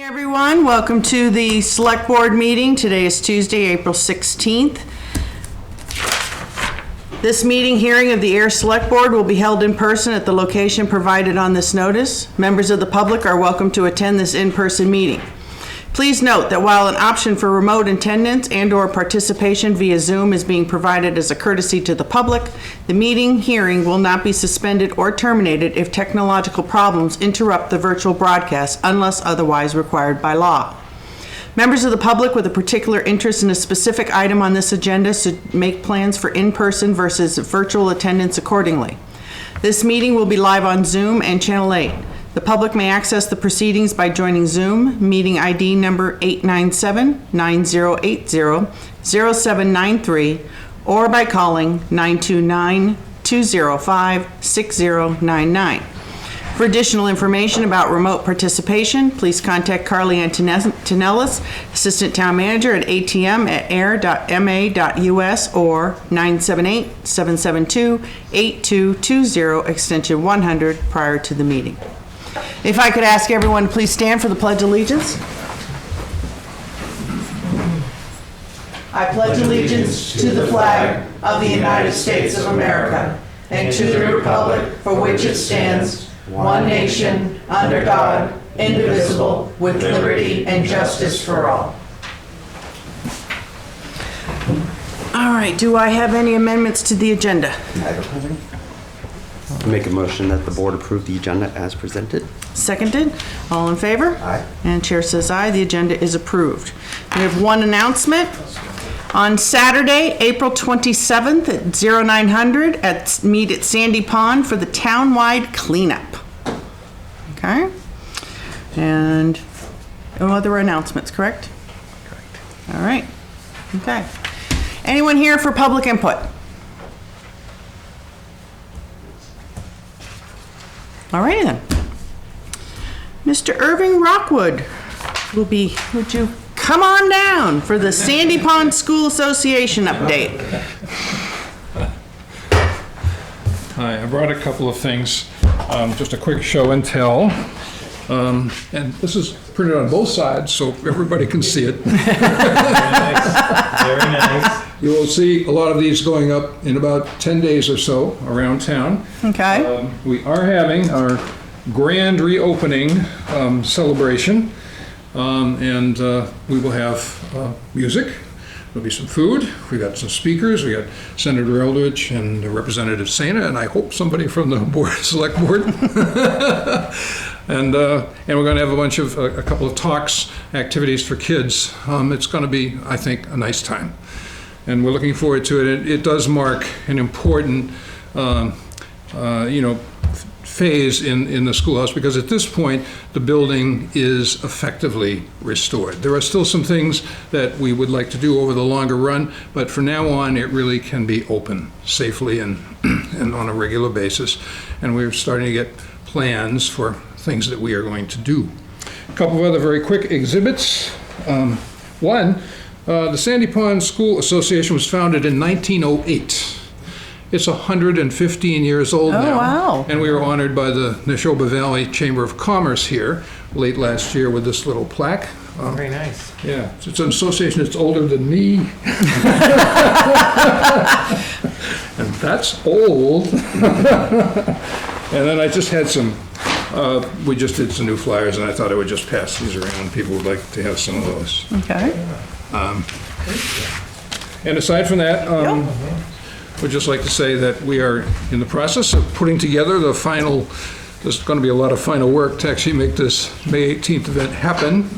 Evening, everyone. Welcome to the Select Board meeting. Today is Tuesday, April 16th. This meeting hearing of the Ayer Select Board will be held in person at the location provided on this notice. Members of the public are welcome to attend this in-person meeting. Please note that while an option for remote attendance and/or participation via Zoom is being provided as a courtesy to the public, the meeting hearing will not be suspended or terminated if technological problems interrupt the virtual broadcast unless otherwise required by law. Members of the public with a particular interest in a specific item on this agenda should make plans for in-person versus virtual attendance accordingly. This meeting will be live on Zoom and Channel 8. The public may access the proceedings by joining Zoom, meeting ID number 897-9080-0793, or by calling 929-205-6099. For additional information about remote participation, please contact Carly Antonellis, Assistant Town Manager at atm@ayer.ma.us or 978-772-8220, extension 100, prior to the meeting. If I could ask everyone to please stand for the Pledge of Allegiance. I pledge allegiance to the flag of the United States of America and to the republic for which it stands, one nation, under God, indivisible, with liberty and justice for all. All right, do I have any amendments to the agenda? I don't have any. Make a motion that the board approve the agenda as presented. Seconded. All in favor? Aye. And chair says aye. The agenda is approved. We have one announcement. On Saturday, April 27th at 0900, meet at Sandy Pond for the town-wide cleanup. Okay? And no other announcements, correct? Correct. All right. Okay. Anyone here for public input? All right then. Mr. Irving Rockwood would you come on down for the Sandy Pond School Association update? Hi, I brought a couple of things, just a quick show and tell. And this is printed on both sides so everybody can see it. Very nice. Very nice. You will see a lot of these going up in about 10 days or so around town. Okay. We are having our grand reopening celebration, and we will have music. There'll be some food. We got some speakers. We got Senator Eldridge and Representative Sena, and I hope somebody from the Select Board. And we're going to have a couple of talks, activities for kids. It's going to be, I think, a nice time. And we're looking forward to it. It does mark an important, phase in the schoolhouse, because at this point, the building is effectively restored. There are still some things that we would like to do over the longer run, but from now on, it really can be open safely and on a regular basis. And we're starting to get plans for things that we are going to do. A couple of other very quick exhibits. One, the Sandy Pond School Association was founded in 1908. It's 115 years old now. Oh, wow. And we were honored by the Neshoba Valley Chamber of Commerce here late last year with this little plaque. Very nice. Yeah, it's an association that's older than me. And that's old. And then I just had we just did some new flyers, and I thought I would just pass these around. People would like to have some of those. Okay. And aside from that, we'd just like to say that we are in the process of putting together the final, there's going to be a lot of final work to actually make this May 18th event happen.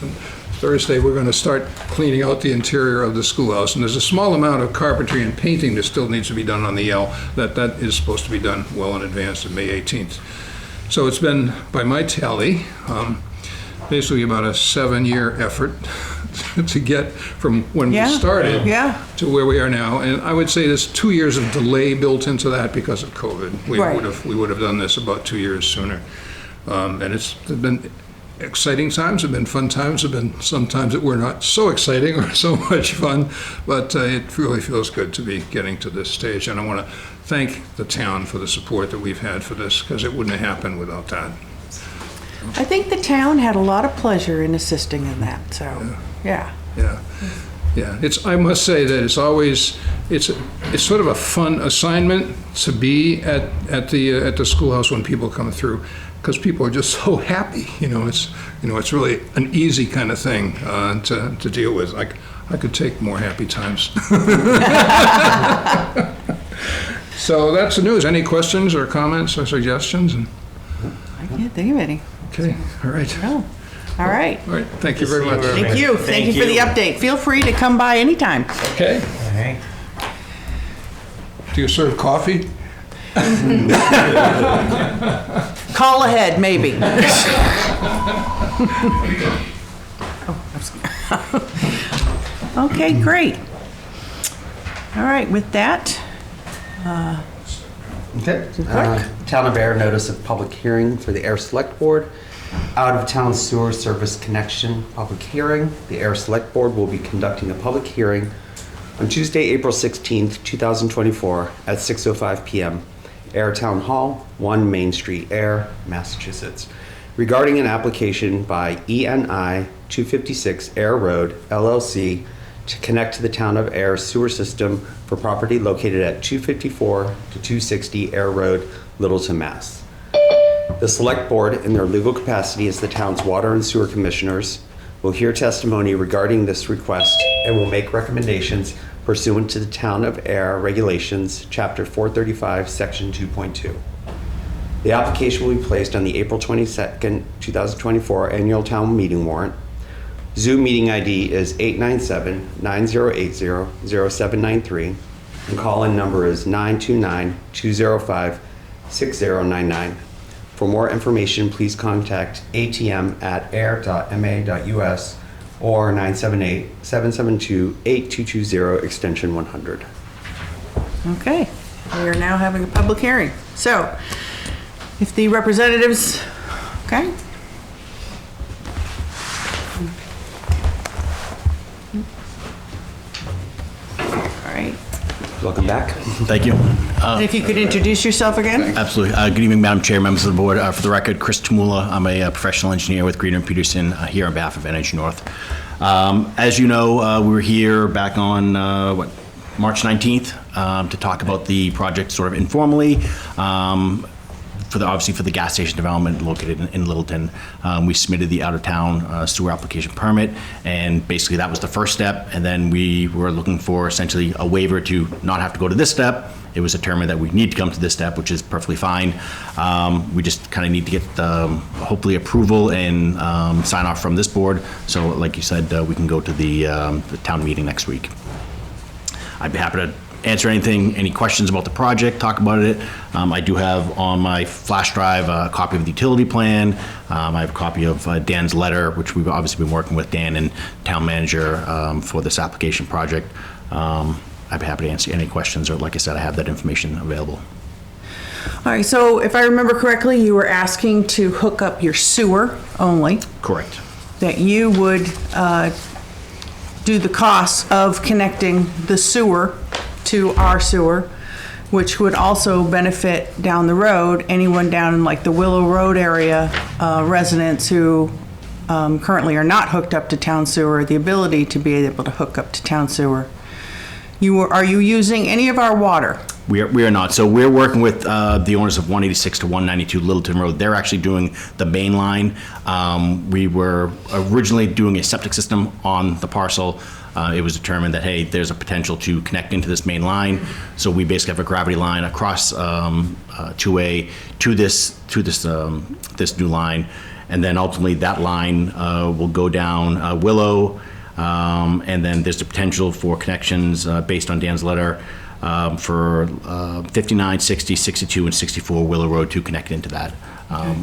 Thursday, we're going to start cleaning out the interior of the schoolhouse, and there's a small amount of carpentry and painting that still needs to be done on the L. That is supposed to be done well in advance of May 18th. So it's been, by my tally, basically about a 7-year effort to get from when we started to where we are now. And I would say there's 2 years of delay built into that because of COVID. We would have done this about 2 years sooner. And it's been exciting times, have been fun times, have been some times that were not so exciting or so much fun, but it really feels good to be getting to this stage. And I want to thank the town for the support that we've had for this, because it wouldn't have happened without that. I think the town had a lot of pleasure in assisting in that, so, yeah. Yeah, I must say that it's sort of a fun assignment to be at the schoolhouse when people come through, because people are just so happy, it's really an easy kind of thing to deal with. Like, I could take more happy times. So that's the news. Any questions or comments or suggestions? I can't think of any. Okay, all right. No. All right. All right, thank you very much. Thank you. Thank you for the update. Feel free to come by anytime. Okay. All right. Do you serve coffee? Call ahead, maybe. Okay, great. All right, with that, Okay. Town of Ayer notice of public hearing for the Ayer Select Board. Out of town sewer service connection public hearing. The Ayer Select Board will be conducting a public hearing on Tuesday, April 16th, 2024 at 6:05 p.m. Ayer Town Hall, 1 Main Street, Ayer, Massachusetts, regarding an application by ENI 256 Ayer Road, LLC, to connect to the town of Ayer sewer system for property located at 254 to 260 Ayer Road, Littleton, Mass. The Select Board, in their legal capacity as the town's water and sewer commissioners, will hear testimony regarding this request and will make recommendations pursuant to the Town of Ayer Regulations, Chapter 435, Section 2.2. The application will be placed on the April 22nd, 2024 Annual Town Meeting warrant. Zoom meeting ID is 897-9080-0793, and call-in number is 929-205-6099. For more information, please contact atm@ayer.ma.us or 978-772-8220, extension 100. okay, we are now having a public hearing. So, if the representatives, okay? All right, Welcome back. Thank you. and if you could introduce yourself again? Absolutely. Good evening, Madam Chair, members of the board. For the record, Chris Tumula. I'm a professional engineer with Greener & Peterson here on behalf of Energy North. As you know, we were here back on, March 19th to talk about the project sort of informally. Obviously for the gas station development located in Littleton. We submitted the out-of-town sewer application permit, and basically that was the first step, and then we were looking for essentially a waiver to not have to go to this step. It was determined that we need to come to this step, which is perfectly fine. We just kind of need to get hopefully approval and sign off from this board, so like you said, we can go to the town meeting next week. I'd be happy to answer any questions about the project, talk about it. I do have on my flash drive a copy of the utility plan. I have a copy of Dan's letter, which we've obviously been working with Dan and town manager for this application project. I'd be happy to answer any questions, or like I said, I have that information available. All right, so if I remember correctly, you were asking to hook up your sewer only, Correct. that you would do the costs of connecting the sewer to our sewer, which would also benefit down the road anyone down in like the Willow Road area residents who currently are not hooked up to town sewer, the ability to be able to hook up to town sewer. Are you using any of our water? We are not. So we're working with the owners of 186 to 192 Littleton Road. They're actually doing the main line. We were originally doing a septic system on the parcel. It was determined that, hey, there's a potential to connect into this main line. So we basically have a gravity line across 2A to this new line. And then ultimately that line will go down Willow. And then there's the potential for connections based on Dan's letter for 59, 60, 62, and 64 Willow Road to connect into that.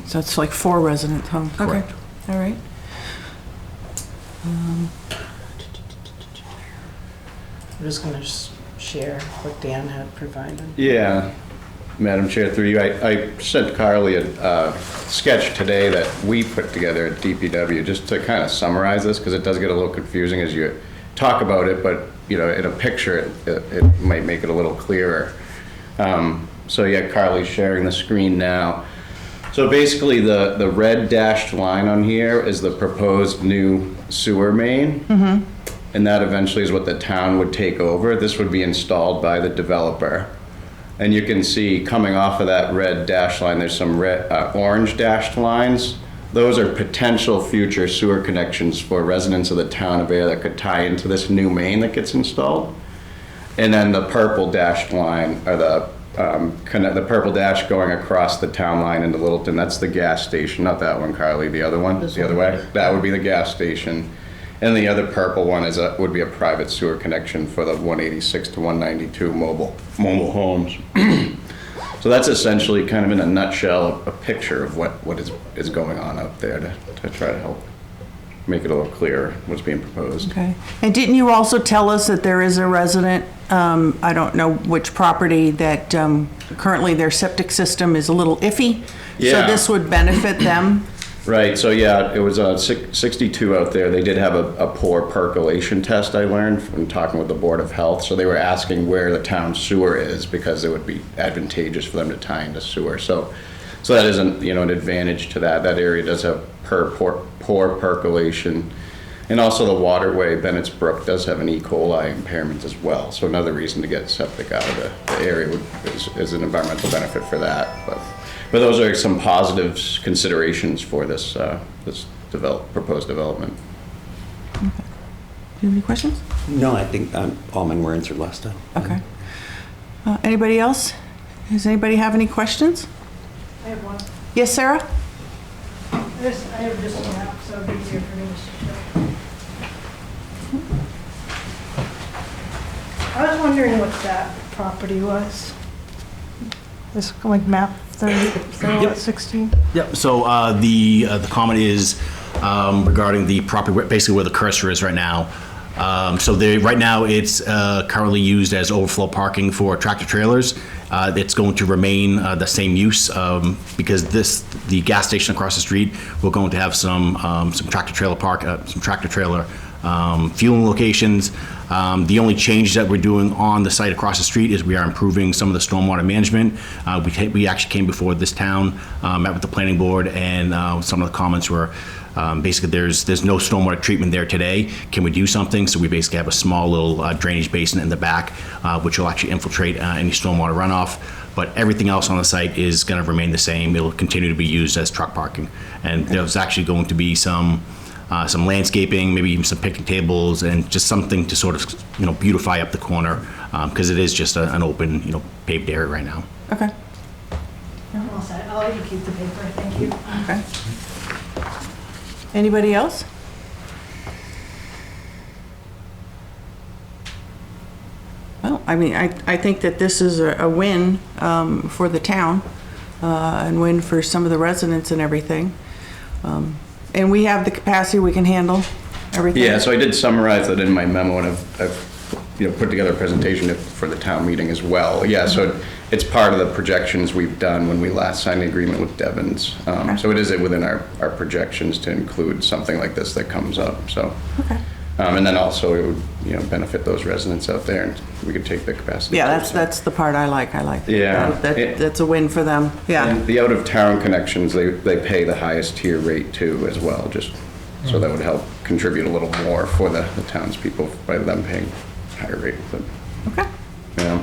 So it's like 4 resident homes? Correct. Okay, all right. I'm just going to share what Dan had provided. Yeah, Madam Chair, through you, I sent Carly a sketch today that we put together at DPW, just to kind of summarize this, because it does get a little confusing as you talk about it, but in a picture, it might make it a little clearer. So yeah, Carly's sharing the screen now. So basically, the red dashed line on here is the proposed new sewer main. And that eventually is what the town would take over. This would be installed by the developer. And you can see coming off of that red dashed line, there's some orange dashed lines. Those are potential future sewer connections for residents of the town of Ayer that could tie into this new main that gets installed. And then the purple dashed line, or the purple dash going across the town line into Littleton, that's the gas station, not that one, Carly, the other one, the other way. That would be the gas station. And the other purple one would be a private sewer connection for the 186 to 192 mobile homes. So that's essentially, kind of in a nutshell, a picture of what is going on out there to try to help make it a little clearer what's being proposed. Okay. And didn't you also tell us that there is a resident, I don't know which property, that currently their septic system is a little iffy? Yeah. So this would benefit them? Right, so yeah, it was 62 out there. They did have a poor percolation test, I learned from talking with the Board of Health. So they were asking where the town sewer is because it would be advantageous for them to tie into sewer. So that isn't, an advantage to that. That area does have poor percolation. And also the waterway, Bennett's Brook, does have an E. coli impairment as well. So another reason to get septic out of the area is an environmental benefit for that. But those are some positive considerations for this proposed development. Okay. Do you have any questions? No, I think all mine were answered last time. Okay. Anybody else? Does anybody have any questions? I have one. Yes, Sarah? I have just a map, so it'd be easier for me to show. I was wondering what that property was. This, like, map 16? Yep, so the comment is regarding the property, basically where the cursor is right now. Right now, it's currently used as overflow parking for tractor trailers. It's going to remain the same use because the gas station across the street, we're going to have some tractor trailer fueling locations. The only change that we're doing on the site across the street is we are improving some of the stormwater management. We actually came before this town, met with the planning board, and some of the comments were basically there's no stormwater treatment there today. Can we do something? So we basically have a small little drainage basin in the back, which will actually infiltrate any stormwater runoff. But everything else on the site is going to remain the same. It'll continue to be used as truck parking. And there's actually going to be some landscaping, maybe even some picnic tables, and just something to sort of, beautify up the corner, because it is just an open, paved area right now. Okay. I'm all set. I'll let you keep the paper. Thank you. Okay. Anybody else? Well, I mean, I think that this is a win for the town and win for some of the residents and everything. And we have the capacity, we can handle everything. Yeah, so I did summarize that in my memo, and I've put together a presentation for the town meeting as well. Yeah, so it's part of the projections we've done when we last signed the agreement with Devon's. So it is within our projections to include something like this that comes up. So, Okay. And then also it would benefit those residents out there, and we could take the capacity. Yeah, closer. that's the part I like. Yeah. That's a win for them. Yeah. And the out-of-town connections, they pay the highest tier rate too as well, just so that would help contribute a little more for the townspeople by them paying higher rate. But, Okay. yeah.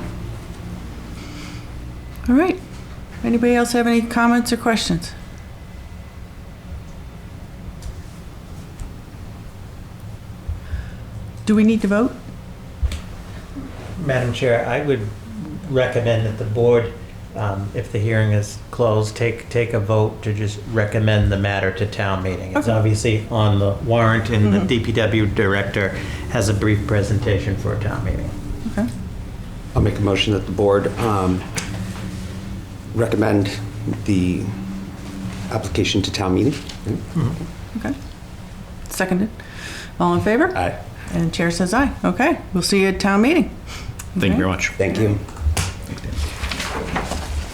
All right. Anybody else have any comments or questions? Do we need to vote? Madam Chair, I would recommend that the board, if the hearing is closed, take a vote to just recommend the matter to town meeting. It's Okay. obviously on the warrant, and the DPW director has a brief presentation for a town meeting. Okay. I'll make a motion that the board recommend the application to town meeting. Okay. Seconded. All in favor? Aye. And chair says aye. Okay. We'll see you at town meeting. Thank you very much. Thank you.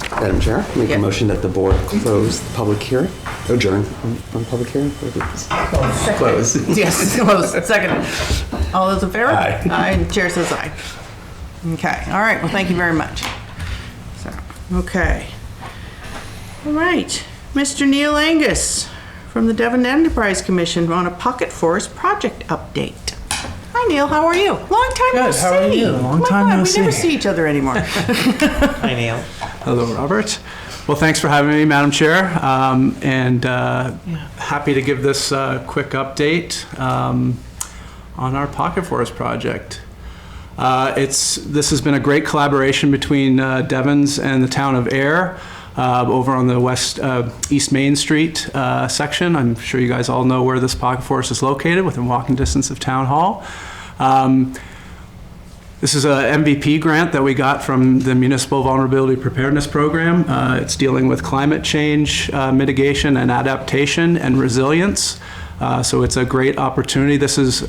Madam Chair, make Yeah. a motion that the board close the public hearing, adjourn on public hearing. Close. Yes, close. Seconded. All those in favor? Aye. Aye, and chair says aye. Okay, all right, well, thank you very much. So, okay. All right, Mr. Neil Angus from the Devon Enterprise Commission on a pocket forest project update. Hi Neil, how are you? Long time no Good, see. how are you? Long Oh my time God, no we never see. see each other anymore. Hi, Neil. Hello, Robert. Well, thanks for having me, Madam Chair, and happy to give this quick update on our pocket forest project. This has been a great collaboration between Devon's and the town of Ayer over on the East Main Street section. I'm sure you guys all know where this pocket forest is located, within walking distance of Town Hall. This is a MVP grant that we got from the Municipal Vulnerability Preparedness Program. It's dealing with climate change mitigation and adaptation and resilience. So it's a great opportunity.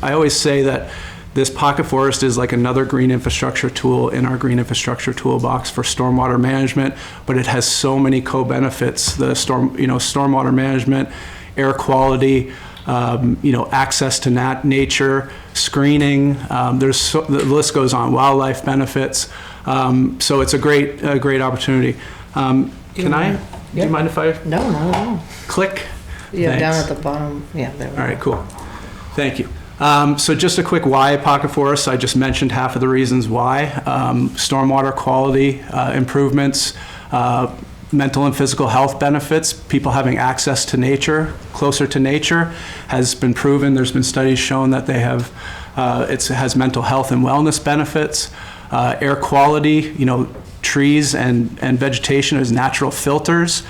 I always say that this pocket forest is like another green infrastructure tool in our green infrastructure toolbox for stormwater management, but it has so many co-benefits. The stormwater management, air quality, access to nature, screening. The list goes on. Wildlife benefits. So it's a great opportunity. Do you mind if I No, not at all. click? Yeah, down Thanks. at the bottom, yeah, there we go. All right, cool. Thank you. So just a quick why pocket forests. I just mentioned half of the reasons why. Stormwater quality improvements, mental and physical health benefits, people having access to nature, closer to nature, has been proven. There's been studies shown that it has mental health and wellness benefits. Air quality, trees and vegetation as natural filters.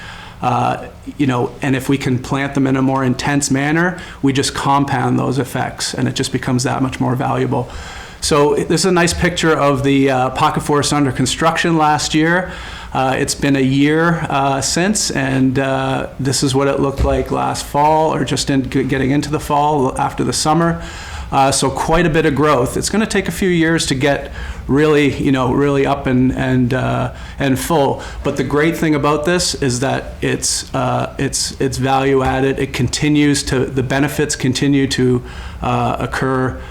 And if we can plant them in a more intense manner, we just compound those effects, and it just becomes that much more valuable. So this is a nice picture of the pocket forest under construction last year. It's been a year since, and this is what it looked like last fall, or just getting into the fall after the summer. So quite a bit of growth. It's going to take a few years to get really up and full. But the great thing about this is that it's value added. The benefits continue to occur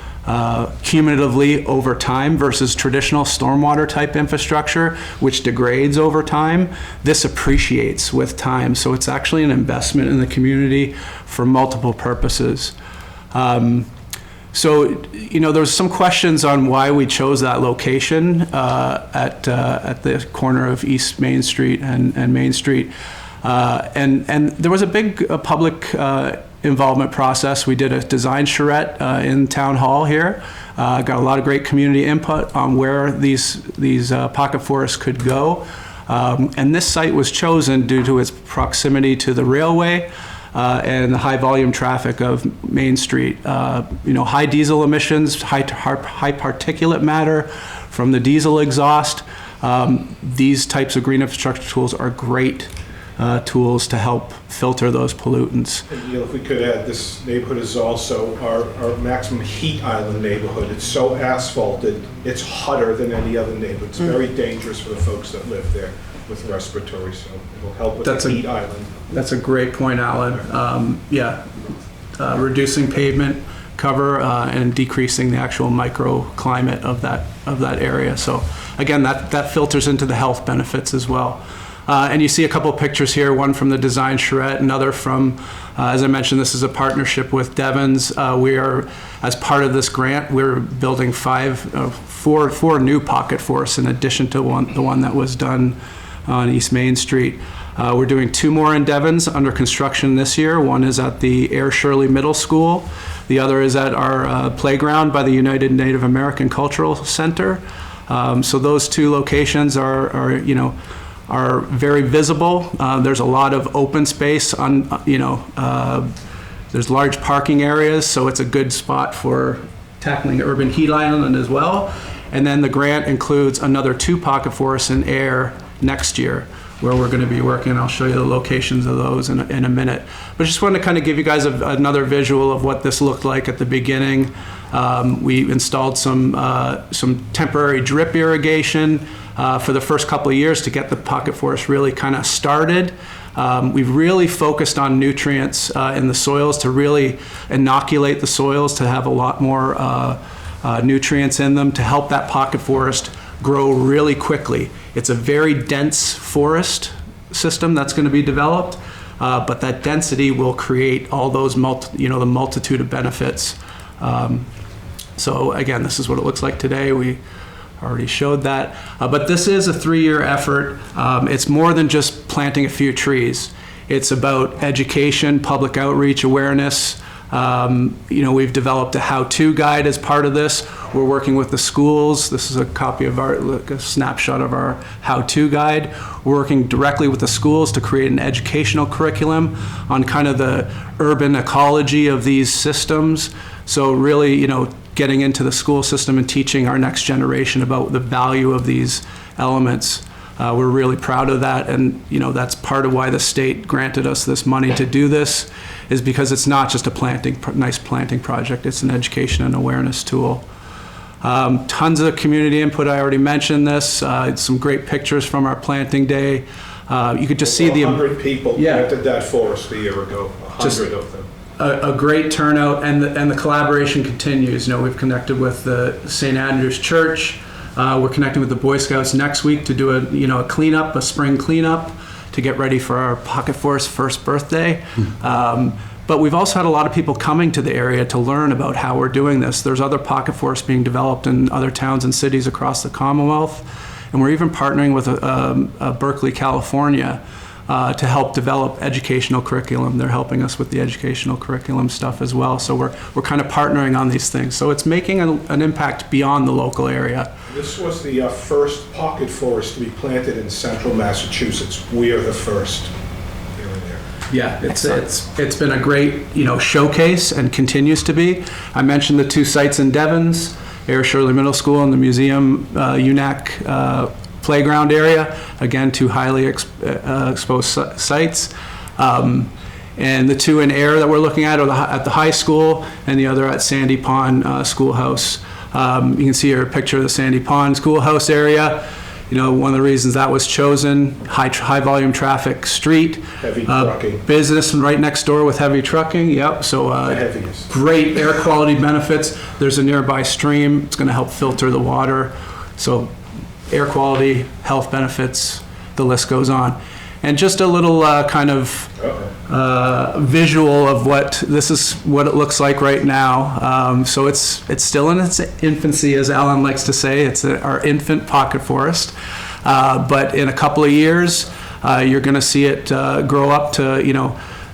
cumulatively over time versus traditional stormwater type infrastructure, which degrades over time. This appreciates with time. So it's actually an investment in the community for multiple purposes. So, there's some questions on why we chose that location at the corner of East Main Street and Main Street. And there was a big public involvement process. We did a design charrette in Town Hall here. Got a lot of great community input on where these pocket forests could go. And this site was chosen due to its proximity to the railway, and the high volume traffic of Main Street. High diesel emissions, high particulate matter from the diesel exhaust. These types of green infrastructure tools are great tools to help filter those pollutants. And, if we could add, this neighborhood is also our maximum heat island neighborhood. It's so asphalted, it's hotter than any other neighborhood. It's very dangerous for the folks that live there with respiratory, so it will help with the heat island. That's a great point, Alan. Reducing pavement cover and decreasing the actual microclimate of that area. So again, that filters into the health benefits as well. And you see a couple of pictures here, one from the design charrette, another from, as I mentioned, this is a partnership with Devon's. We are, as part of this grant, we're building four new pocket forests in addition to the one that was done on East Main Street. We're doing 2 more in Devon's under construction this year. One is at the Ayer Shirley Middle School. The other is at our playground by the United Native American Cultural Center. So those 2 locations are very visible. There's a lot of open space there's large parking areas, so it's a good spot for tackling urban heat island as well. And then the grant includes another 2 pocket forests in Ayer next year, where we're going to be working. I'll show you the locations of those in a minute. But just wanted to kind of give you guys another visual of what this looked like at the beginning. We installed some temporary drip irrigation for the first couple of years to get the pocket forest really kind of started. We've really focused on nutrients in the soils to really inoculate the soils to have a lot more nutrients in them to help that pocket forest grow really quickly. It's a very dense forest system that's going to be developed. but that density will create all those the multitude of benefits. So again, this is what it looks like today. We already showed that. But this is a 3-year effort. It's more than just planting a few trees. It's about education, public outreach, awareness. We've developed a how-to guide as part of this. We're working with the schools. This is a copy of a snapshot of our how-to guide. We're working directly with the schools to create an educational curriculum on kind of the urban ecology of these systems. So really, getting into the school system and teaching our next generation about the value of these elements. We're really proud of that, and that's part of why the state granted us this money to do this, is because it's not just a nice planting project, it's an education and awareness tool. Tons of community input, I already mentioned this, some great pictures from our planting day. You could just see 100 people planted that forest a year ago, 100 of them. A great turnout, and the collaboration continues. We've connected with the St. Andrew's Church. We're connecting with the Boy Scouts next week to do a cleanup, a spring cleanup, to get ready for our Pocket Forest first birthday. But we've also had a lot of people coming to the area to learn about how we're doing this. There's other pocket forests being developed in other towns and cities across the Commonwealth, and we're even partnering with Berkeley, California, to help develop educational curriculum. They're helping us with the educational curriculum stuff as well. So we're kind of partnering on these things. So it's making an impact beyond the local area. This was the first pocket forest to be planted in central Massachusetts. We are the first here and there. Yeah, it's been a great showcase and continues to be. I mentioned the 2 sites in Devons, Ayer Shirley Middle School and the museum UNAC playground area. Again, 2 highly exposed sites. And the 2 in Ayer that we're looking at are at the high school, and the other at Sandy Pond Schoolhouse. You can see here a picture of the Sandy Pond Schoolhouse area. One of the reasons that was chosen, high volume traffic street. Heavy trucking. Business right next door with heavy trucking, yep. So great air quality benefits. There's a nearby stream. It's going to help filter the water. So air quality, health benefits, the list goes on. And just a little kind of visual of this is what it looks like right now. So it's still in its infancy, as Alan likes to say. It's our infant pocket forest. But in a couple of years, you're going to see it grow up to,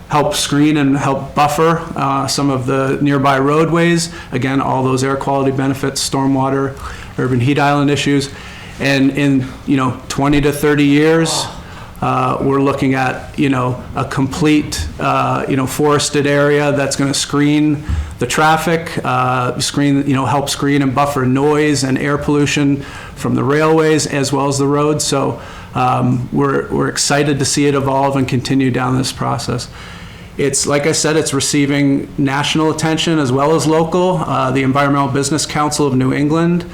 help screen and help buffer some of the nearby roadways. Again, all those air quality benefits, stormwater, urban heat island issues. And in 20 to 30 years, we're looking at a complete forested area that's going to screen the traffic, help screen and buffer noise and air pollution from the railways as well as the roads. So we're excited to see it evolve and continue down this process. It's, like I said, it's receiving national attention as well as local. The Environmental Business Council of New England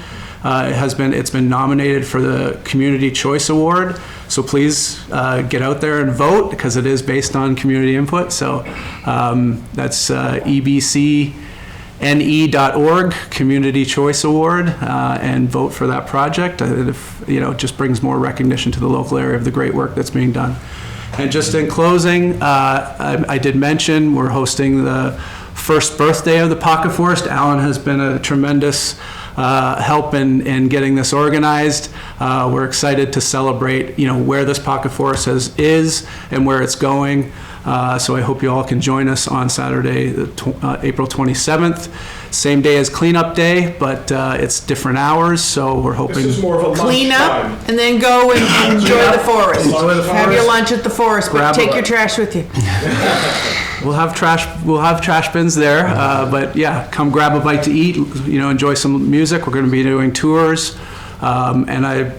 it's been nominated for the Community Choice Award. So please get out there and vote, because it is based on community input. So that's ebcne.org, Community Choice Award, and vote for that project. It just brings more recognition to the local area of the great work that's being done. And just in closing, I did mention we're hosting the first birthday of the Pocket Forest. Alan has been a tremendous help in getting this organized. We're excited to celebrate, where this Pocket Forest is and where it's going. So I hope you all can join us on Saturday, April 27th. Same day as cleanup day, but it's different hours. So we're hoping This is more of a Clean lunchtime. up and then go and enjoy the forest. Enjoy the Have your forest. lunch at the forest, but Grab take a- your trash with you. We'll have trash bins there, but yeah, come grab a bite to eat. Enjoy some music. We're going to be doing tours, and I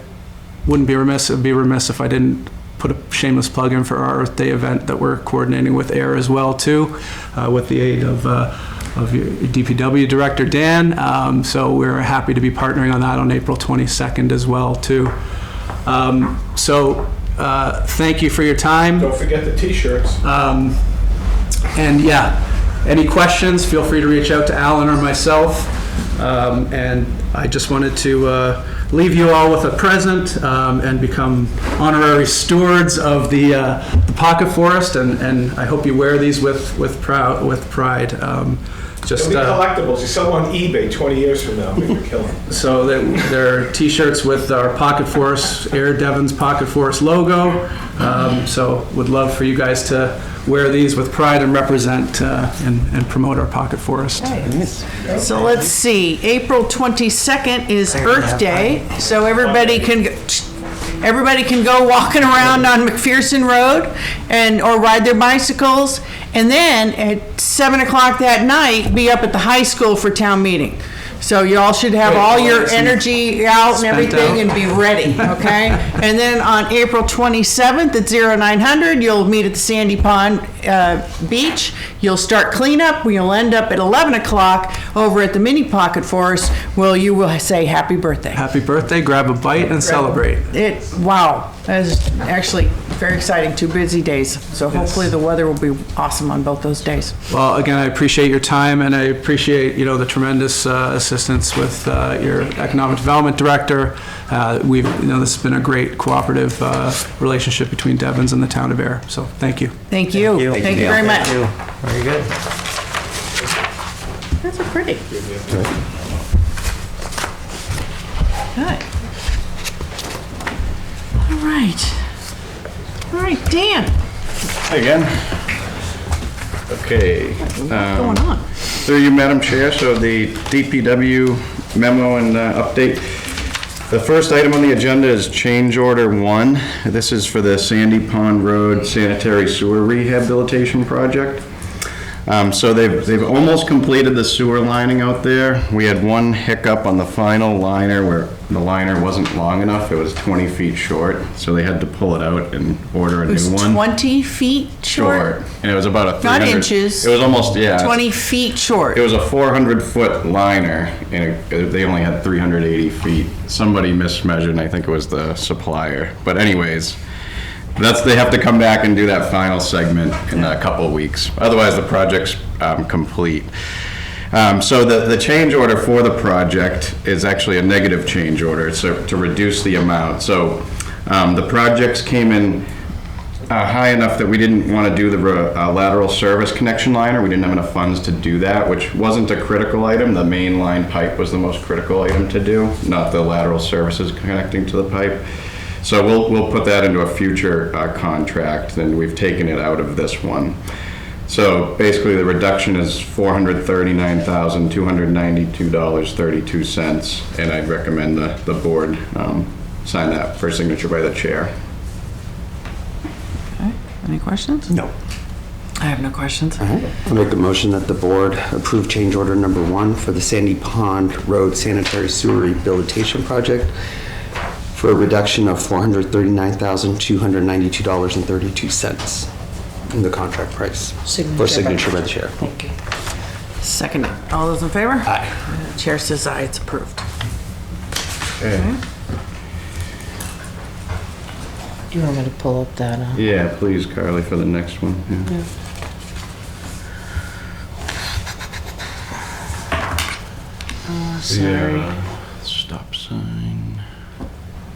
wouldn't be remiss. It'd be remiss if I didn't put a shameless plug in for our Earth Day event that we're coordinating with Ayer as well too, with the aid of your DPW director Dan. So we're happy to be partnering on that on April 22nd as well too. Thank you for your time. Don't forget the t-shirts. And yeah, any questions, feel free to reach out to Alan or myself. And I just wanted to leave you all with a present and become honorary stewards of the Pocket Forest, and I hope you wear these with pride. Just They'll be collectibles. You sell them on eBay 20 years from now, maybe you're killing. so they're T-shirts with our Pocket Forest, Air Devon's Pocket Forest logo. So would love for you guys to wear these with pride and represent and promote our Pocket Forest. So let's see, April 22nd is Earth Day, so everybody can go walking around on McPherson Road or ride their bicycles, and then at 7 o'clock that night, be up at the high school for town meeting. So you all should have all your energy out and everything and be ready, okay? And then on April 27th at 0900, you'll meet at the Sandy Pond Beach. You'll start cleanup. You'll end up at 11 o'clock over at the Mini Pocket Forest, where you will say happy birthday. Happy birthday, grab a bite and celebrate. Wow, that is actually very exciting, 2 busy days. So hopefully the weather will be awesome on both those days. Well, again, I appreciate your time, and I appreciate, the tremendous assistance with your economic development director. This has been a great cooperative relationship between Devon's and the town of Ayer. So thank you. Thank you. Thank you very much. Thank you. Very good. That's a pretty. Good. All right, Dan, Hi again. Okay. what's going on? Through you, Madam Chair, so the DPW memo and update. The first item on the agenda is change order 1. This is for the Sandy Pond Road sanitary sewer rehabilitation project. So they've almost completed the sewer lining out there. We had one hiccup on the final liner where the liner wasn't long enough. It was 20 feet short, so they had to pull it out and order a It was new one. 20 feet short? And it was about a 300... Not inches. It was almost, yeah. 20 feet short. It was a 400-foot liner, and they only had 380 feet. Somebody mismeasured, and I think it was the supplier. But anyways, they have to come back and do that final segment in a couple of weeks. Otherwise, the project's complete. So the change order for the project is actually a negative change order. It's to reduce the amount. So the projects came in high enough that we didn't want to do the lateral service connection liner. We didn't have enough funds to do that, which wasn't a critical item. The main line pipe was the most critical item to do, not the lateral services connecting to the pipe. So we'll put that into a future contract, and we've taken it out of this one. So basically the reduction is $439,292.32, and I'd recommend the board sign that for signature by the chair. Okay. Any questions? No. I have no questions. I'll make a motion that the board approve change order number 1 for the Sandy Pond Road sanitary sewer rehabilitation project for a reduction of $439,292.32 in the contract price. For signature by the chair. Thank you. Second. All those in favor? Aye. Chair says aye, it's approved. Okay. Do you want me to pull up that? Yeah, please, Carly, for the next one. Yeah. Sorry. Stop sign.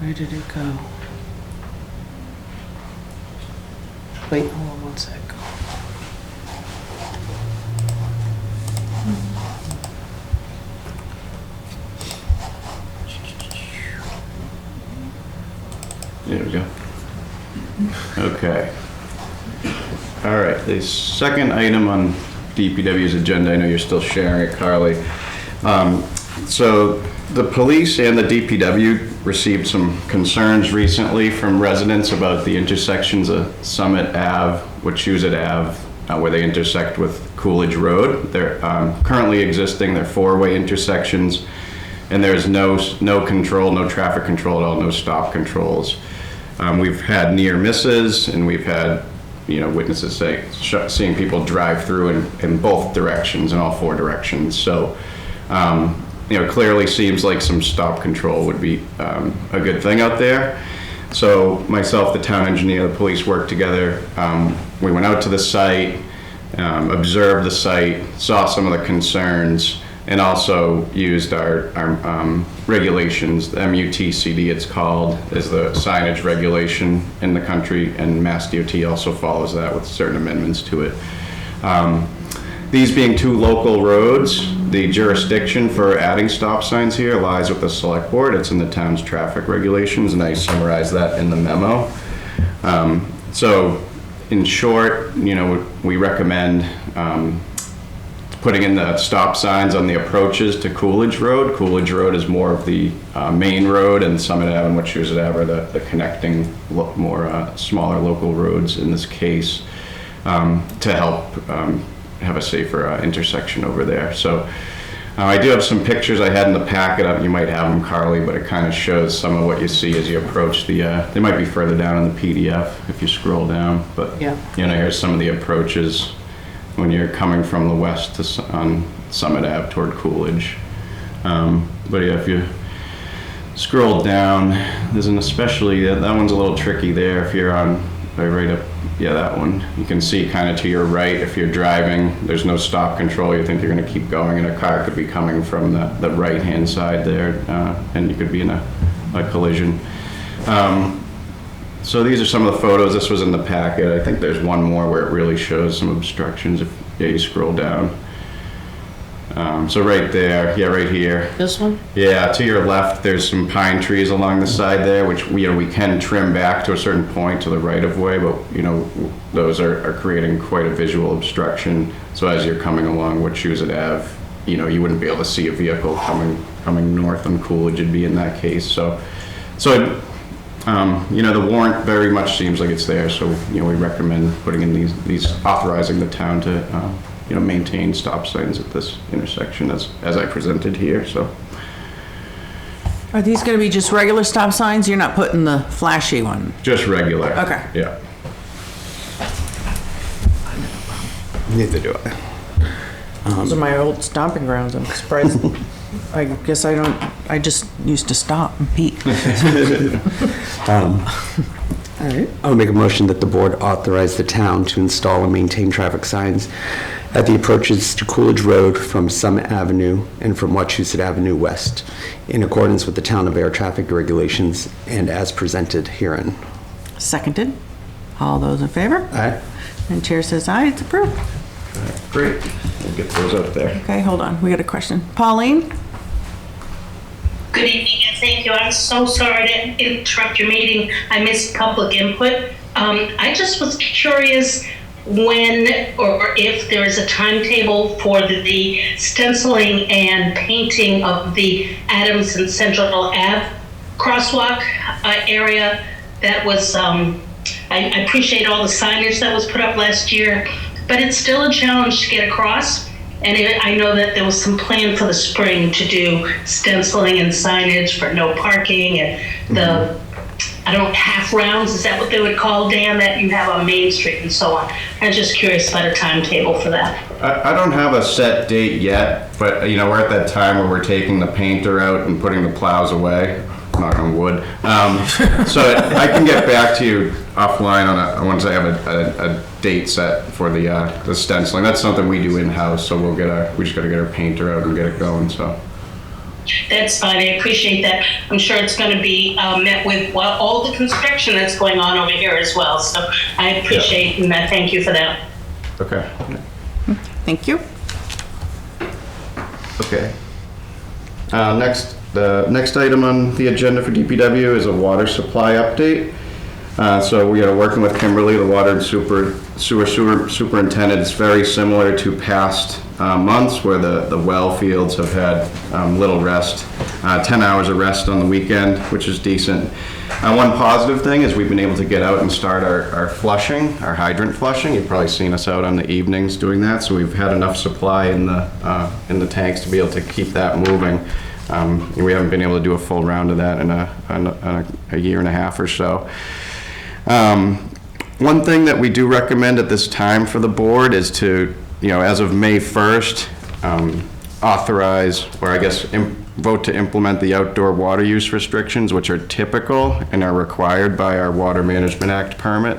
Where did it go? Wait, hold on one sec. There we go. Okay. All right, the second item on DPW's agenda, I know you're still sharing it, Carly. So the police and the DPW received some concerns recently from residents about the intersections of Summit Ave, Wachusett Ave, where they intersect with Coolidge Road. They're currently existing, they're 4-way intersections, and there's no control, no traffic control at all, no stop controls. We've had near misses, and we've had witnesses seeing people drive through in both directions, in all 4 directions. So, clearly seems like some stop control would be a good thing out there. So myself, the town engineer, the police worked together. We went out to the site, observed the site, saw some of the concerns, and also used our regulations, the MUTCD it's called, is the signage regulation in the country, and Mass DOT also follows that with certain amendments to it. These being two local roads, the jurisdiction for adding stop signs here lies with the select board. It's in the town's traffic regulations, and I summarize that in the memo. So in short, you know, we recommend putting in the stop signs on the approaches to Coolidge Road. Coolidge Road is more of the main road, and Summit Ave and Wachusett Ave are the connecting more smaller local roads in this case, to help have a safer intersection over there. So I do have some pictures I had in the packet. You might have them, Carly, but it kind of shows some of what you see as you approach the, they might be further down in the PDF if you scroll down, but Yeah. you know, here's some of the approaches when you're coming from the west to on Summit Ave toward Coolidge. But yeah, if you scroll down, there's an especially, that one's a little tricky there if you're on, right up, yeah, that one. You can see kind of to your right, if you're driving, there's no stop control. You think you're going to keep going, and a car could be coming from the right-hand side there, and you could be in a collision. So these are some of the photos. This was in the packet. I think there's one more where it really shows some obstructions if you scroll down. So right there, yeah, right here. This one? Yeah, to your left, there's some pine trees along the side there, which we can trim back to a certain point to the right of way, but you know, those are creating quite a visual obstruction. So as you're coming along Wachusett Ave, you know, you wouldn't be able to see a vehicle coming north on Coolidge. It'd be in that case. So you know, the warrant very much seems like it's there. So you know, we recommend putting in these authorizing the town to you know, maintain stop signs at this intersection as I presented here, so. Are these gonna be just regular stop signs? You're not putting the flashy one? Just regular. Okay. Yeah. Need to do it. Those are my old stomping grounds. I'm surprised. I guess I just used to stop and pee. All right. I'll make a motion that the board authorize the town to install and maintain traffic signs at the approaches to Coolidge Road from Summit Avenue and from Wachusett Avenue West, in accordance with the Town of Ayer traffic regulations and as presented herein. Seconded. All those in favor? Aye. And chair says aye, it's approved. Great. We'll get those up there. Okay, hold on, we got a question. Pauline? Good evening, and thank you. I'm so sorry to interrupt your meeting. I missed public input. I just was curious when or if there is a timetable for the stenciling and painting of the Adams and Central Ave crosswalk area. That was, I appreciate all the signage that was put up last year, but it's still a challenge to get across. And I know that there was some plan for the spring to do stenciling and signage for no parking and the, I don't know, half rounds, is that what they would call, Dan, that you have on Main Street and so on? I was just curious about a timetable for that. I don't have a set date yet, but you know, we're at that time where we're taking the painter out and putting the plows away. Knock on wood. So I can get back to you offline on once I have a date set for the stenciling. That's something we do in-house, so we just got to get our painter out and get it going. So that's fine. I appreciate that. I'm sure it's going to be met with all the construction that's going on over here as well. So I appreciate and I thank you for that. okay. Thank you. Okay. The next item on the agenda for DPW is a water supply update. So we are working with Kimberly, the water and sewer superintendent. It's very similar to past months where the well fields have had little rest, 10 hours of rest on the weekend, which is decent. One positive thing is we've been able to get out and start our flushing, our hydrant flushing. You've probably seen us out on the evenings doing that, so we've had enough supply in the tanks to be able to keep that moving. We haven't been able to do a full round of that in a year and a half or so. One thing that we do recommend at this time for the board is to, you know, as of May 1st, authorize, or I guess vote to implement the outdoor water use restrictions, which are typical and are required by our Water Management Act permit.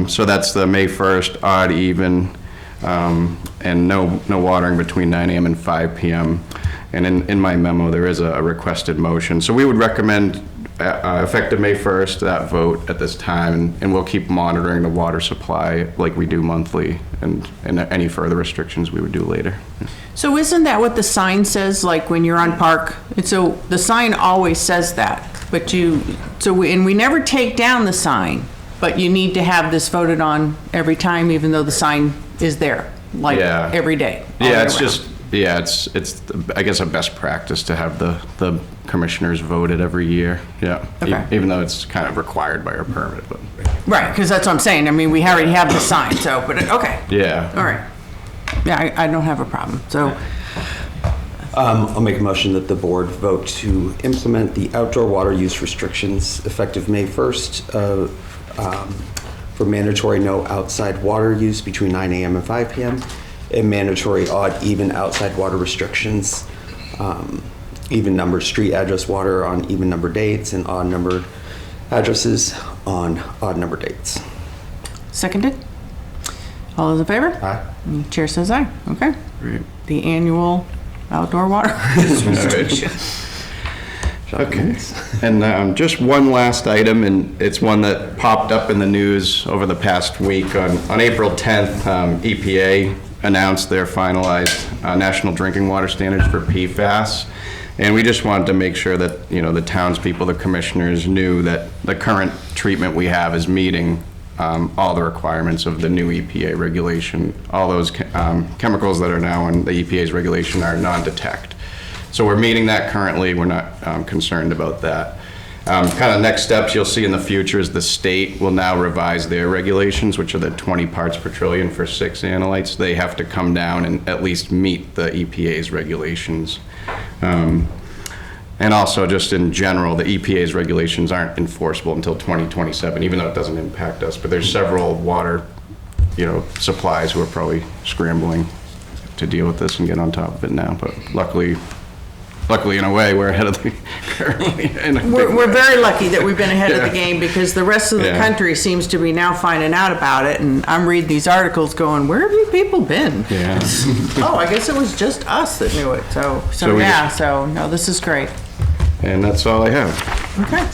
So that's the May 1st, odd, even. and no watering between 9 a.m. and 5 p.m. And in my memo, there is a requested motion. So we would recommend effective May 1st, that vote at this time, and we'll keep monitoring the water supply like we do monthly, and any further restrictions we would do later. So isn't that what the sign says, like when you're on Park? And so the sign always says that, but we never take down the sign, but you need to have this voted on every time, even though the sign is there, like every day. Yeah, it's I guess a best practice to have the commissioners voted every year. Yeah. Okay. Even though it's kind of required by our permit, but. Right, because that's what I'm saying. I mean, we already have the sign, so, but, okay. Yeah. All right. Yeah, I don't have a problem, so. I'll make a motion that the board vote to implement the outdoor water use restrictions effective May 1st for mandatory no outside water use between 9 a.m. and 5 p.m. and mandatory odd even outside water restrictions, even numbered street address water on even numbered dates and odd numbered addresses on odd numbered dates. Seconded? All those in favor? Aye. Chair says aye. Okay. Great. The annual outdoor water use restriction. Okay. And just one last item, and it's one that popped up in the news over the past week. On April 10th, EPA announced their finalized national drinking water standards for PFAS. And we just wanted to make sure that, the townspeople, the commissioners knew that the current treatment we have is meeting all the requirements of the new EPA regulation. All those chemicals that are now in the EPA's regulation are non-detect. So we're meeting that currently. We're not concerned about that. Kind of next steps you'll see in the future is the state will now revise their regulations, which are the 20 parts per trillion for 6 analytes. They have to come down and at least meet the EPA's regulations. And also just in general, the EPA's regulations aren't enforceable until 2027, even though it doesn't impact us. But there's several water, supplies who are probably scrambling to deal with this and get on top of it now. But luckily in a way, we're ahead of the curve. We're very lucky that we've been ahead of the game, because the rest of the country seems to be now finding out about it, and I'm reading these articles going, where have you people been? Yeah. Oh, I guess it was just us that knew it, so no, this is great. And that's all I have. Okay.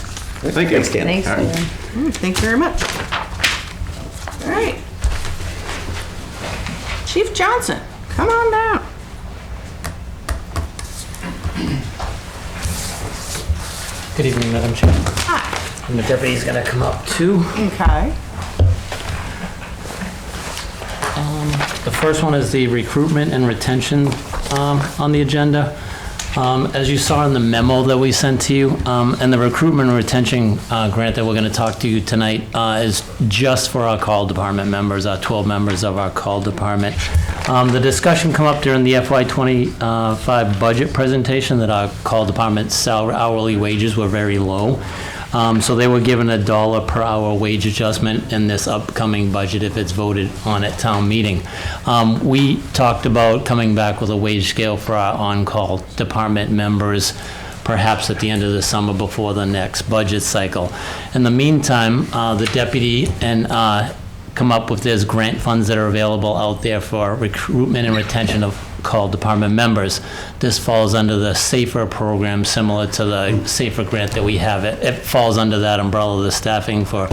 Thank you. Thanks, Dan. Thanks, All right. Dan. Thank you very much. All right. Chief Johnson, come on down. Good evening, Madam Chair. Hi. And the deputy's gonna come up too. Okay. The first one is the recruitment and retention on the agenda. As you saw in the memo that we sent to you, and the recruitment and retention grant that we're gonna talk to you tonight is just for our call department members, our 12 members of our call department. The discussion come up during the FY25 budget presentation that our call department's hourly wages were very low. So they were given a $1 per hour wage adjustment in this upcoming budget if it's voted on at town meeting. We talked about coming back with a wage scale for our on-call department members, perhaps at the end of the summer before the next budget cycle. In the meantime, the deputy and come up with this grant funds that are available out there for recruitment and retention of call department members. This falls under the SAFER program, similar to the SAFER grant that we have. It falls under that umbrella, the staffing for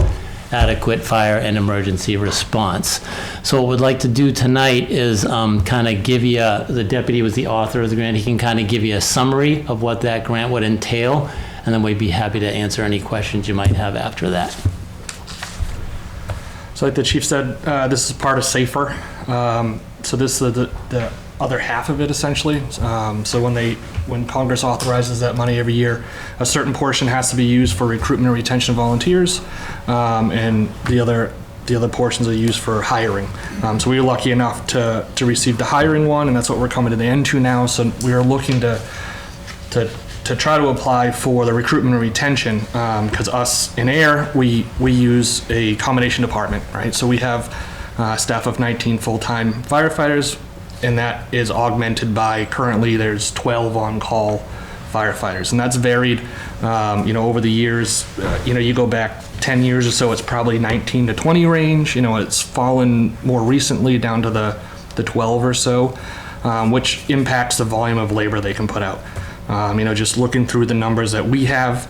adequate fire and emergency response. So what we'd like to do tonight is kind of give you, the deputy was the author of the grant, he can kind of give you a summary of what that grant would entail, and then we'd be happy to answer any questions you might have after that. So like the chief said, this is part of SAFER. So this is the other half of it, essentially. So when Congress authorizes that money every year, a certain portion has to be used for recruitment and retention of volunteers, and the other portions are used for hiring. So we were lucky enough to receive the hiring one, and that's what we're coming to the end to now. So we are looking to try to apply for the recruitment and retention, because us in Ayer, we use a combination department, right? So we have a staff of 19 full-time firefighters, and that is augmented by, currently there's 12 on-call firefighters, and that's varied, over the years. You go back 10 years or so, it's probably 19 to 20 range. It's fallen more recently down to the the 12 or so, which impacts the volume of labor they can put out. Just looking through the numbers that we have,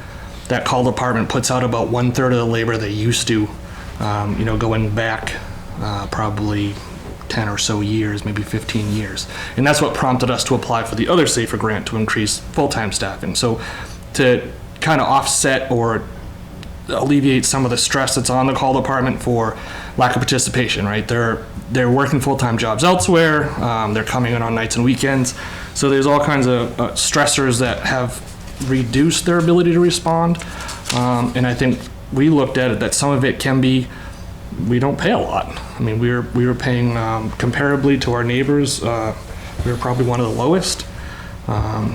that call department puts out about 1/3 of the labor they used to, going back probably 10 or so years, maybe 15 years. And that's what prompted us to apply for the other SAFER grant to increase full-time staffing. So to kind of offset or alleviate some of the stress that's on the call department for lack of participation, right? They're working full-time jobs elsewhere. They're coming in on nights and weekends. So there's all kinds of stressors that have reduced their ability to respond. And I think we looked at it that some of it can be, we don't pay a lot. I mean, we were paying comparably to our neighbors. We were probably one of the lowest.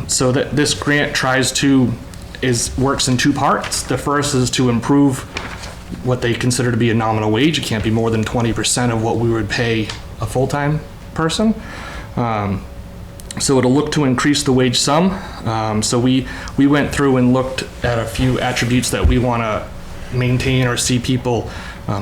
So that this grant works in two parts. The first is to improve what they consider to be a nominal wage. It can't be more than 20% of what we would pay a full-time person. So it'll look to increase the wage some. So we went through and looked at a few attributes that we want to maintain or see people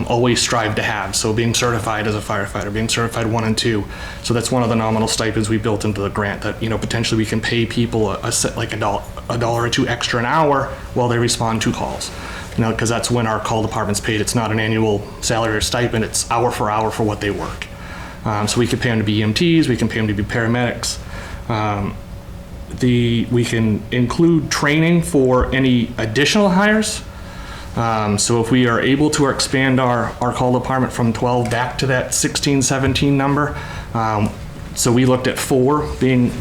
always strive to have. So being certified as a firefighter, being certified 1 and 2. So that's one of the nominal stipends we built into the grant, that potentially we can pay people a dollar or two extra an hour while they respond to calls. Because that's when our call department's paid. It's not an annual salary or stipend. It's hour for hour for what they work. So we can pay them to be EMTs. We can pay them to be paramedics. We can include training for any additional hires. So if we are able to expand our call department from 12 back to that 16, 17 number, so we looked at 4 being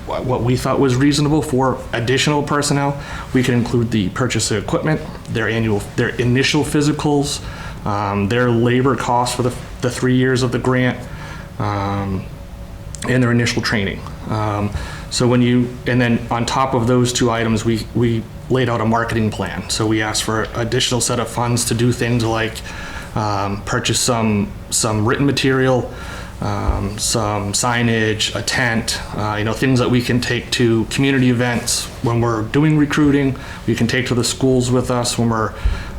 what we thought was reasonable for additional personnel. We can include the purchase of equipment, their initial physicals, their labor costs for the 3 years of the grant, and their initial training. And then on top of those 2 items, we laid out a marketing plan. So we asked for additional set of funds to do things like purchase some written material, some signage, a tent, things that we can take to community events when we're doing recruiting. We can take to the schools with us when we're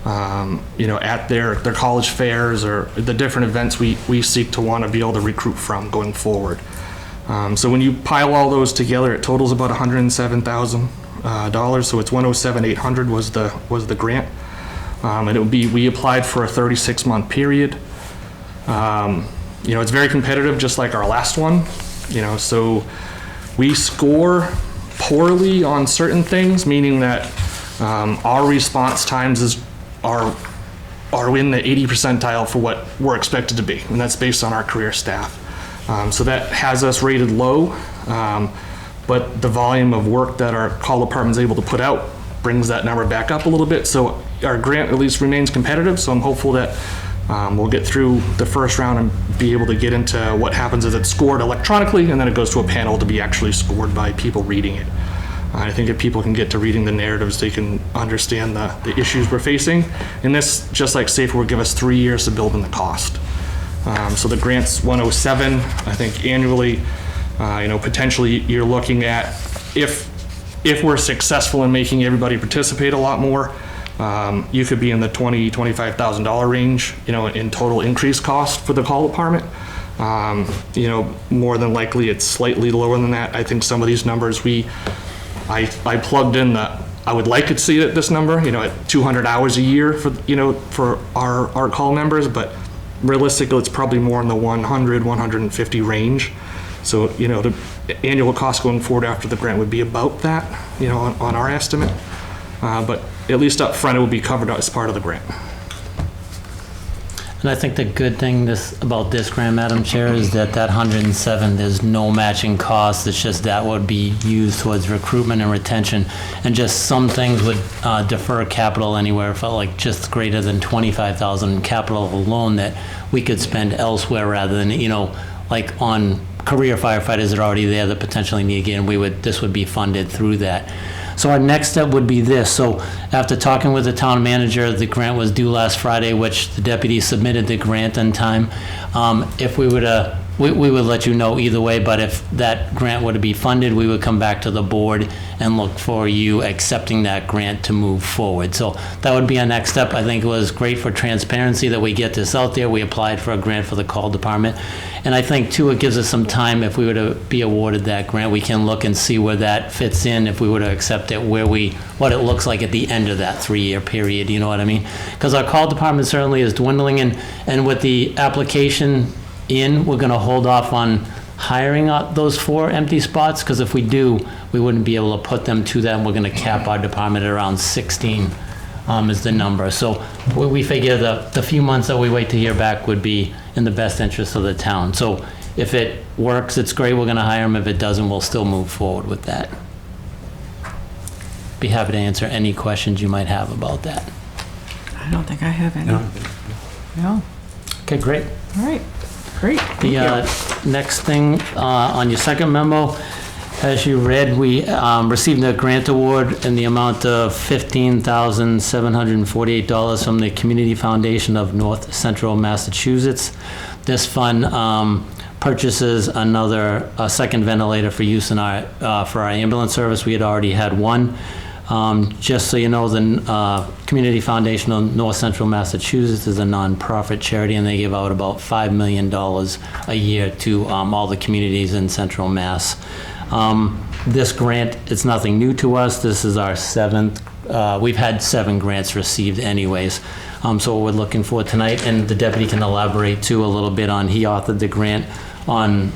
at their college fairs or the different events we seek to want to be able to recruit from going forward. So when you pile all those together, it totals about $107,000. So it's $107,800 was the grant, and it would be, we applied for a 36-month period. It's very competitive, just like our last one. So we score poorly on certain things, meaning that our response times are in the 80 percentile for what we're expected to be, and that's based on our career staff. So that has us rated low, but the volume of work that our call department is able to put out brings that number back up a little bit. So our grant at least remains competitive, so I'm hopeful that we'll get through the first round and be able to get into what happens is it's scored electronically, and then it goes to a panel to be actually scored by people reading it. I think if people can get to reading the narratives, they can understand the issues we're facing. And this, just like SAFER, will give us 3 years to build in the cost. So the grant's 107, I think annually, potentially you're looking at, if we're successful in making everybody participate a lot more, you could be in the $20,000, $25,000 range, in total increased cost for the call department. More than likely it's slightly lower than that. I think some of these numbers I plugged in I would like to see it at this number, at 200 hours a year for our call members, but realistically, it's probably more in the 100, 150 range. So, the annual cost going forward after the grant would be about that, on our estimate. But at least up front, it would be covered as part of the grant. And I think the good thing about this grant, Madam Chair, is that 107, there's no matching cost. It's just that would be used towards recruitment and retention. And just some things would defer capital anywhere, felt like just greater than 25,000 in capital alone that we could spend elsewhere rather than, like on career firefighters that are already there that potentially need again, this would be funded through that. So our next step would be this. So after talking with the town manager, the grant was due last Friday, which the deputy submitted the grant in time. If we were to we would let you know either way, but if that grant were to be funded, we would come back to the board and look for you accepting that grant to move forward. So that would be our next step. I think it was great for transparency that we get this out there. We applied for a grant for the call department. And I think, too, it gives us some time. If we were to be awarded that grant, we can look and see where that fits in, if we were to accept it, what it looks like at the end of that 3-year period, you know what I mean? Because our call department certainly is dwindling, and with the application in, we're going to hold off on hiring out those 4 empty spots, because if we do, we wouldn't be able to put them to them. We're going to cap our department at around 16 is the number. So we figure the few months that we wait to hear back would be in the best interest of the town. So if it works, it's great, we're going to hire them. If it doesn't, we'll still move forward with that. Be happy to answer any questions you might have about that. I don't think I have any. No. Okay, great. All right. Great. The next thing on your second memo, as you read, we received a grant award in the amount of $15,748 from the Community Foundation of North Central Massachusetts. This fund purchases a second ventilator for use in for our ambulance service. We had already had one. Just so you know, the Community Foundation of North Central Massachusetts is a nonprofit charity, and they give out about $5 million a year to all the communities in Central Mass. This grant, it's nothing new to us. This is our 7th. We've had 7 grants received anyways. So what we're looking for tonight, and the deputy can elaborate too a little bit on, he authored the grant on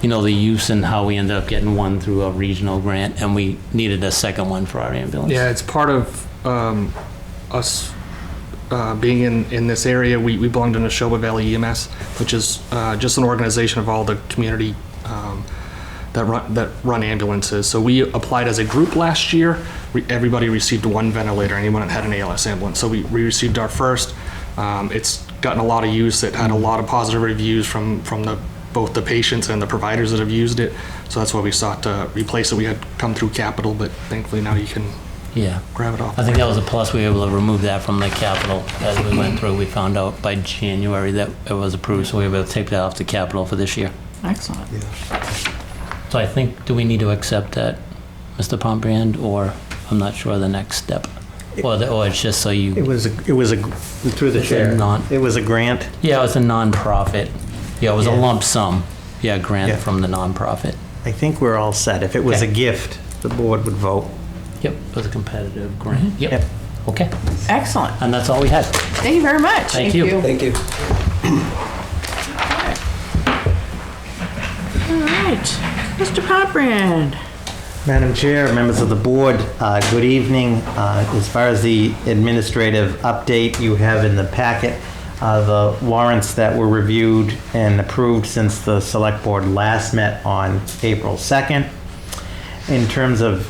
the use and how we ended up getting one through a regional grant, and we needed a second one for our ambulance. Yeah, it's part of us being in this area. We belong to Neshoba Valley EMS, which is just an organization of all the community that run ambulances. So we applied as a group last year. Everybody received one ventilator, anyone that had an ALS ambulance. So we received our first. It's gotten a lot of use. It had a lot of positive reviews from both the patients and the providers that have used it. So that's why we sought to replace it. We had come through capital, but thankfully now you can grab it off. I think that was a plus. We were able to remove that from the capital as we went through. We found out by January that it was approved, so we were able to take that off the capital for this year. Excellent. So I think, do we need to accept that, Mr. Pombriand, or I'm not sure the next step? Or it's just so you... It was through the chair. It was a grant. Yeah, it was a nonprofit. Yeah, it was a lump sum. Yeah, grant from the nonprofit. I think we're all set. If it was a gift, the board would vote. Yep, it was a competitive grant. Yep. Okay. Excellent. And that's all we had. Thank you very much. Thank you. Thank you. All right. Mr. Pombriand. Madam Chair, members of the board, good evening. As far as the administrative update, you have in the packet the warrants that were reviewed and approved since the select board last met on April 2nd. In terms of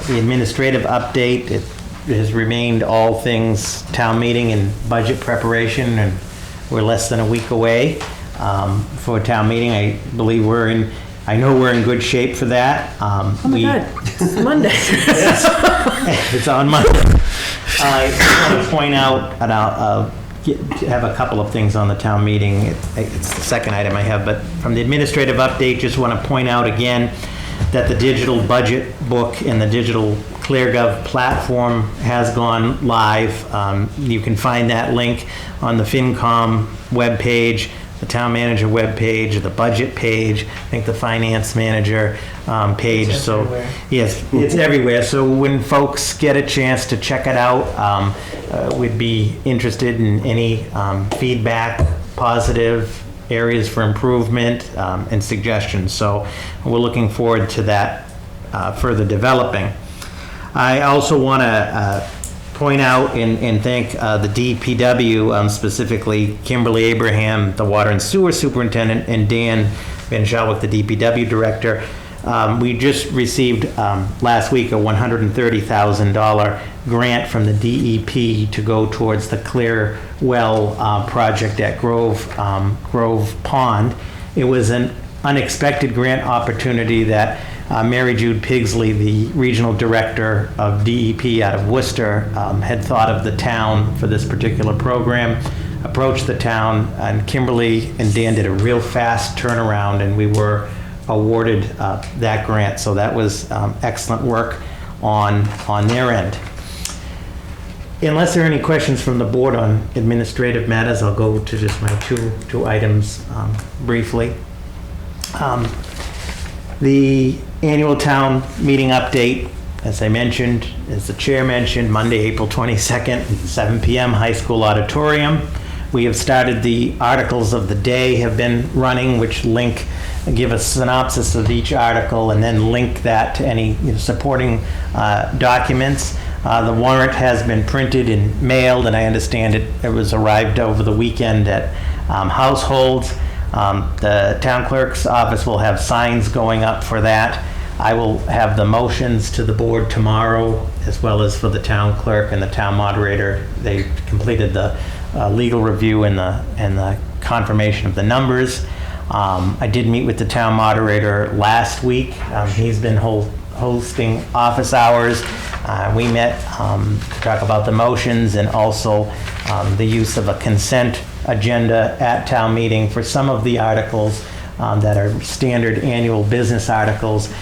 the administrative update, it has remained all things town meeting and budget preparation, and we're less than a week away for town meeting. I know we're in good shape for that. Oh my God, it's Monday. It's on Monday. I want to point out, and I'll have a couple of things on the town meeting. It's the second item I have, but from the administrative update, just want to point out again that the digital budget book and the digital ClearGov platform has gone live. You can find that link on the FinCom webpage, the town manager webpage, the budget page, I think the finance manager page. It's everywhere. Yes, it's everywhere. So when folks get a chance to check it out, we'd be interested in any feedback, positive areas for improvement, and suggestions. So we're looking forward to that further developing. I also want to point out and thank the DPW, specifically Kimberly Abraham, the Water and Sewer Superintendent, and Dan Van Schalwick, the DPW Director. We just received last week a $130,000 grant from the DEP to go towards the Clear Well project at Grove Pond. It was an unexpected grant opportunity that Mary Jude Pigsley, the regional director of DEP out of Worcester, had thought of the town for this particular program. approached the town, and Kimberly and Dan did a real fast turnaround, and we were awarded that grant. So that was excellent work on their end. Unless there are any questions from the board on administrative matters, I'll go to just my two items briefly. The annual town meeting update, as I mentioned, as the chair mentioned, Monday, April 22nd, 7 p.m., High School Auditorium. We have started the articles of the day have been running, which give a synopsis of each article and then link that to any supporting documents. The warrant has been printed and mailed, and I understand it was arrived over the weekend at households. The town clerk's office will have signs going up for that. I will have the motions to the board tomorrow, as well as for the town clerk and the town moderator. They completed the legal review and the confirmation of the numbers. I did meet with the town moderator last week. He's been hosting office hours. We met to talk about the motions and also the use of a consent agenda at town meeting for some of the articles that are standard annual business articles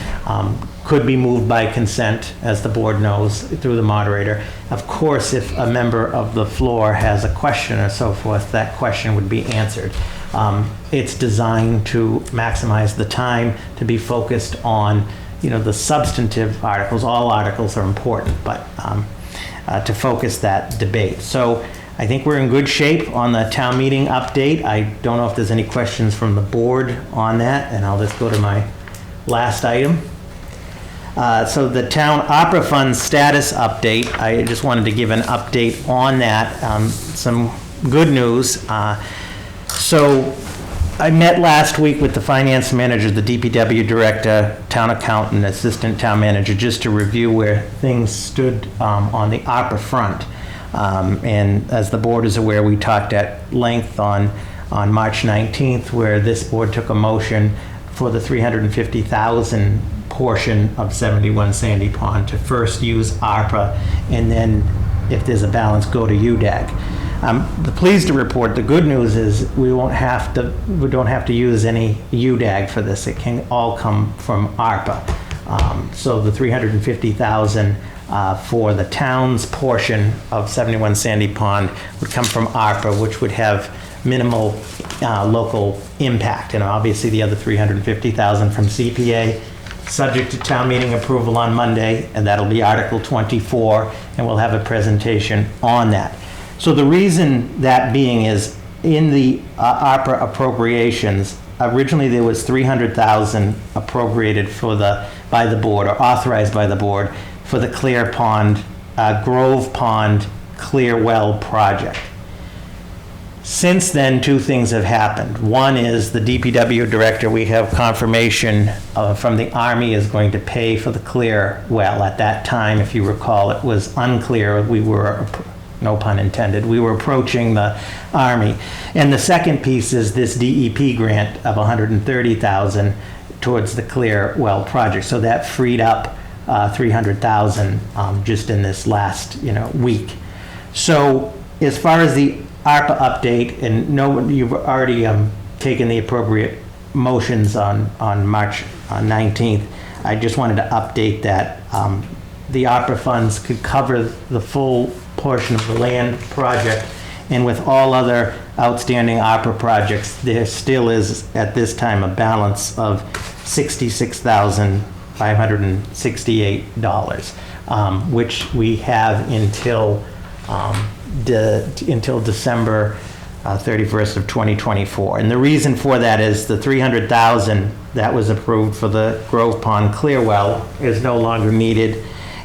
could be moved by consent, as the board knows, through the moderator. Of course, if a member of the floor has a question or so forth, that question would be answered. It's designed to maximize the time to be focused on the substantive articles. All articles are important, but to focus that debate. So I think we're in good shape on the town meeting update. I don't know if there's any questions from the board on that, and I'll just go to my last item. So the town opera fund status update, I just wanted to give an update on that. Some good news. So I met last week with the finance manager, the DPW director, town accountant, assistant town manager, just to review where things stood on the opera front. And as the board is aware, we talked at length on March 19th, where this board took a motion for the $350,000 portion of 71 Sandy Pond to first use ARPA, and then if there's a balance, go to UDAG. I'm pleased to report the good news is we don't have to use any UDAG for this. It can all come from ARPA. So the $350,000 for the town's portion of 71 Sandy Pond would come from ARPA, which would have minimal local impact, and obviously the other $350,000 from CPA, subject to town meeting approval on Monday, and that'll be Article 24, and we'll have a presentation on that. So the reason that being is in the ARPA appropriations, originally there was $300,000 appropriated by the board, or authorized by the board, for the Clear Pond, Grove Pond Clear Well project. Since then, two things have happened. One is the DPW director, we have confirmation from the Army, is going to pay for the clear well. At that time, if you recall, it was unclear. We were, no pun intended, we were approaching the Army. And the second piece is this DEP grant of $130,000 towards the clear well project. So that freed up $300,000 just in this last week. So as far as the ARPA update, and you've already taken the appropriate motions on March 19th. I just wanted to update that the ARPA funds could cover the full portion of the land project, and with all other outstanding ARPA projects, there still is at this time a balance of $66,568, which we have until December 31st of 2024. And the reason for that is the $300,000 that was approved for the Grove Pond Clear Well is no longer needed.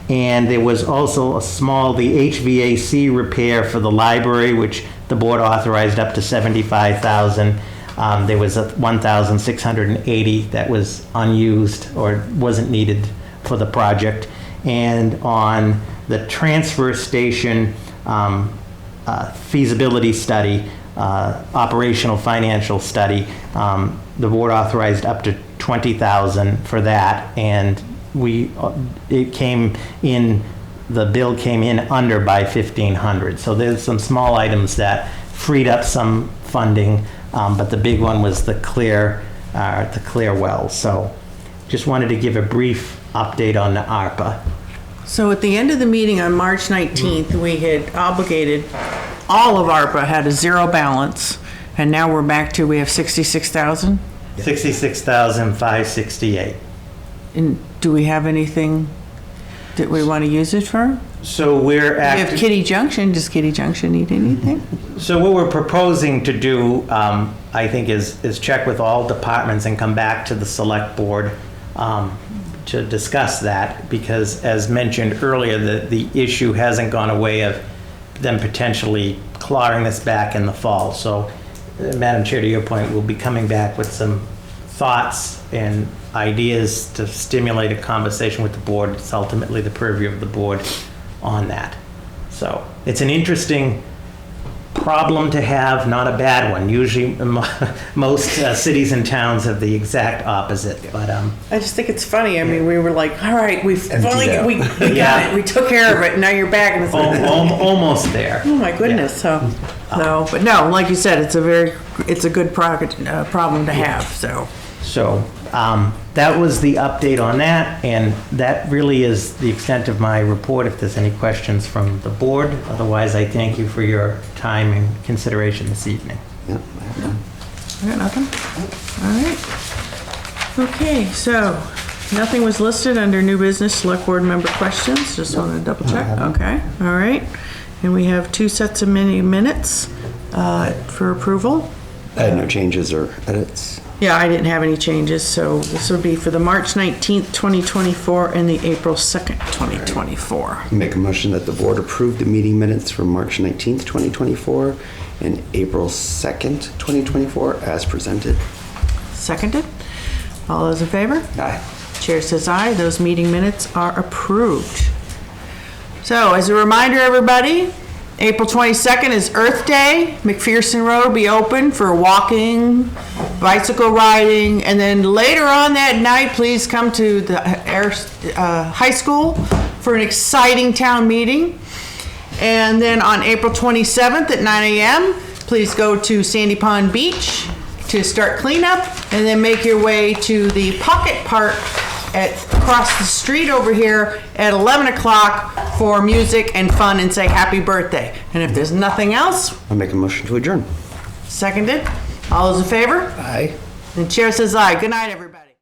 And there was also the HVAC repair for the library, which the board authorized up to $75,000. There was a $1,680 that was unused or wasn't needed for the project. And on the transfer station feasibility study, operational financial study, the board authorized up to $20,000 for that, and the bill came in under by $1,500. So there's some small items that freed up some funding, but the big one was the clear well. So just wanted to give a brief update on the ARPA. So at the end of the meeting on March 19th, we had obligated, all of ARPA had a zero balance, and now we're back to, we have 66,000? 66,568. And do we have anything that we want to use it for? So we're We have Kitty Junction. Does Kitty Junction need anything? So what we're proposing to do, I think, is check with all departments and come back to the select board to discuss that, because as mentioned earlier, the issue hasn't gone away of them potentially clawing this back in the fall. So, Madam Chair, to your point, we'll be coming back with some thoughts and ideas to stimulate a conversation with the board. It's ultimately the purview of the board on that. So it's an interesting problem to have, not a bad one. Usually most cities and towns have the exact opposite, but I just think it's funny. I mean, we were like, all right, we finally, out. we got Yeah. it. We took care of it. And now you're back. And it's like, almost there. oh my goodness. So, but no, like you said, it's a good problem to have. So. So that was the update on that, and that really is the extent of my report. If there's any questions from the board, otherwise I thank you for your time and consideration this evening. Yeah, I have none. I got nothing? All right. Okay, so nothing was listed under new business select board member questions. Just wanted to double check. Okay, all right. And we have 2 sets of minutes for approval. I had no changes or edits. Yeah, I didn't have any changes, so this would be for the March 19th, 2024 and the April 2nd, 2024. Make a motion that the board approve the meeting minutes from March 19th, 2024 and April 2nd, 2024 as presented. Seconded. All those in favor? Aye. Chair says aye. Those meeting minutes are approved. So, as a reminder, everybody, April 22nd is Earth Day. McPherson Road will be open for walking, bicycle riding, and then later on that night, please come to the high school for an exciting town meeting. And then on April 27th at 9 a.m., please go to Sandy Pond Beach to start cleanup, and then make your way to the Pocket Park across the street over here at 11 o'clock for music and fun and say happy birthday. And if there's nothing else, I'll make a motion to adjourn. seconded. All those in favor? Aye. The chair says aye. Good night, everybody.